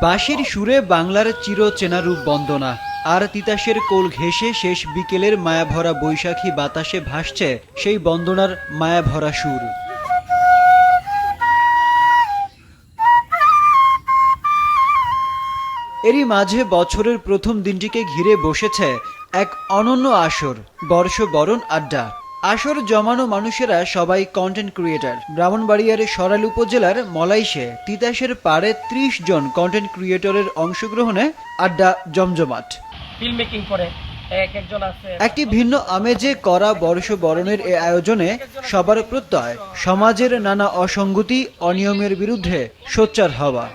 বাঁশির সুরে বাংলার চিরচেনা রূপ বন্দনা আর তিতাসের কোল ঘেঁষে শেষ বিকেলের মায়াভরা বৈশাখী বাতাসে ভাসছে সেই বন্দনার মায়াভরা সুর। এরই মাঝে বছরের প্রথম দিনটিকে ঘিরে বসেছে এক অনন্য আসর, বর্ষবরণ আড্ডা। আসর জমানো মানুষেরা সবাই কন্টেন্ট ক্রিয়েটর। ব্রাহ্মণবাড়িয়ার সরাইল উপজেলার মলাইশে তিতাসের পাড়ে ৩০ জন কন্টেন্ট ক্রিয়েটরের অংশগ্রহণে আড্ডা জমজমাট। একটি ভিন্ন আমেজে করা বর্ষবরণের এ আয়োজনে সবার প্রত্যয় সমাজের নানা অসঙ্গতি, অনিয়মের বিরুদ্ধে সোচ্চার হওয়া।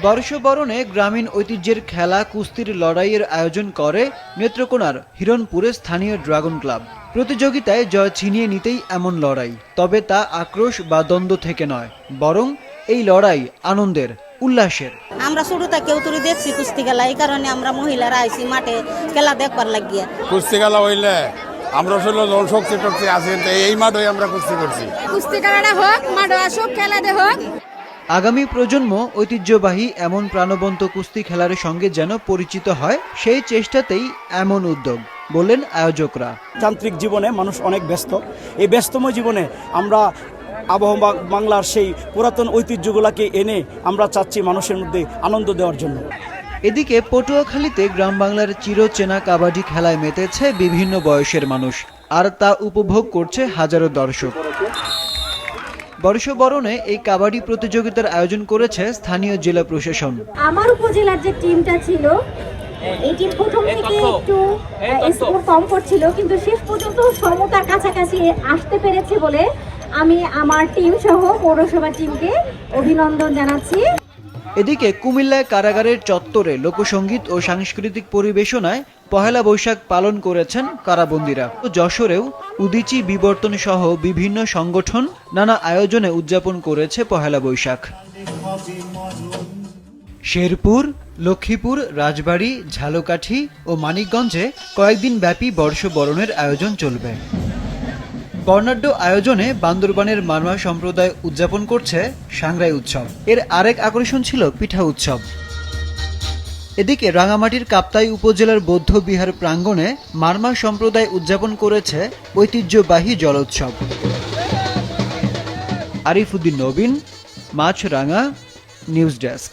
বর্ষবরণে গ্রামীণ ঐতিহ্যের খেলা, কুস্তির লড়াইয়ের আয়োজন করে নেত্রকোনার হিরণপুরের স্থানীয় ড্রাগন ক্লাব। প্রতিযোগিতায় জয় ছিনিয়ে নিতেই এমন লড়াই, তবে তা আক্রোশ বা দ্বন্দ্ব থেকে নয়, বরং এই লড়াই আনন্দের, উল্লাসের। আমরা শুরুতে কেউতুরি দেখছি কুস্তি খেলা, এই কারণে আমরা মহিলারা আইছি মাঠে খেলা দেখবার লাগিয়া। কুস্তি খেলা হইলে আমরা আসলে জনশক্তি টক্তি আছে, এই মাঠে আমরা কুস্তি করছি। কুস্তি খেলাটা হোক, মাঠে আসুক, খেলাতে হোক। আগামী প্রজন্ম ঐতিহ্যবাহী এমন প্রাণবন্ত কুস্তি খেলার সঙ্গে যেন পরিচিত হয়, সেই চেষ্টাতেই এমন উদ্যোগ, বললেন আয়োজকরা। যান্ত্রিক জীবনে মানুষ অনেক ব্যস্ত, এই ব্যস্তময় জীবনে আমরা আবহাওয়া বাংলার সেই পুরাতন ঐতিহ্যগুলোকে এনে আমরা চাচ্ছি মানুষের মধ্যে আনন্দ দেওয়ার জন্য। এদিকে পটুয়াখালীতে গ্রাম বাংলার চিরচেনা কাবাডি খেলায় মেতেছে বিভিন্ন বয়সের মানুষ, আর তা উপভোগ করছে হাজারো দর্শক। বর্ষবরণে এই কাবাডি প্রতিযোগিতার আয়োজন করেছে স্থানীয় জেলা প্রশাসন। আমার উপজেলার যে টিমটা ছিল, এই টিম প্রথম থেকে একটু স্কোর কম করছিল, কিন্তু শেষ পর্যন্ত সমতার কাছাকাছি আসতে পেরেছে বলে আমি আমার টিম সহ পৌরসভা টিমকে অভিনন্দন জানাচ্ছি। এদিকে কুমিল্লায় কারাগারের চত্বরে লোকসঙ্গীত ও সাংস্কৃতিক পরিবেশনায় পহেলা বৈশাখ পালন করেছেন কারাবন্দীরা। যশোরেও উদীচী বিবর্তন সহ বিভিন্ন সংগঠন নানা আয়োজনে উদযাপন করেছে পহেলা বৈশাখ। শেরপুর, লক্ষ্মীপুর, রাজবাড়ী, ঝালকাঠি ও মানিকগঞ্জে কয়েকদিন ব্যাপী বর্ষবরণের আয়োজন চলবে। বর্ণাঢ্য আয়োজনে বান্দরবানের মারমা সম্প্রদায় উদযাপন করছে সাংরাই উৎসব। এর আরেক আকর্ষণ ছিল পিঠা উৎসব। এদিকে রাঙামাটির কাপ্তাই উপজেলার বৌদ্ধ বিহার প্রাঙ্গণে মারমা সম্প্রদায় উদযাপন করেছে ঐতিহ্যবাহী জলোৎসব। আরিফ উদ্দিন নবীন, মাছরাঙা, নিউজ ডেস্ক।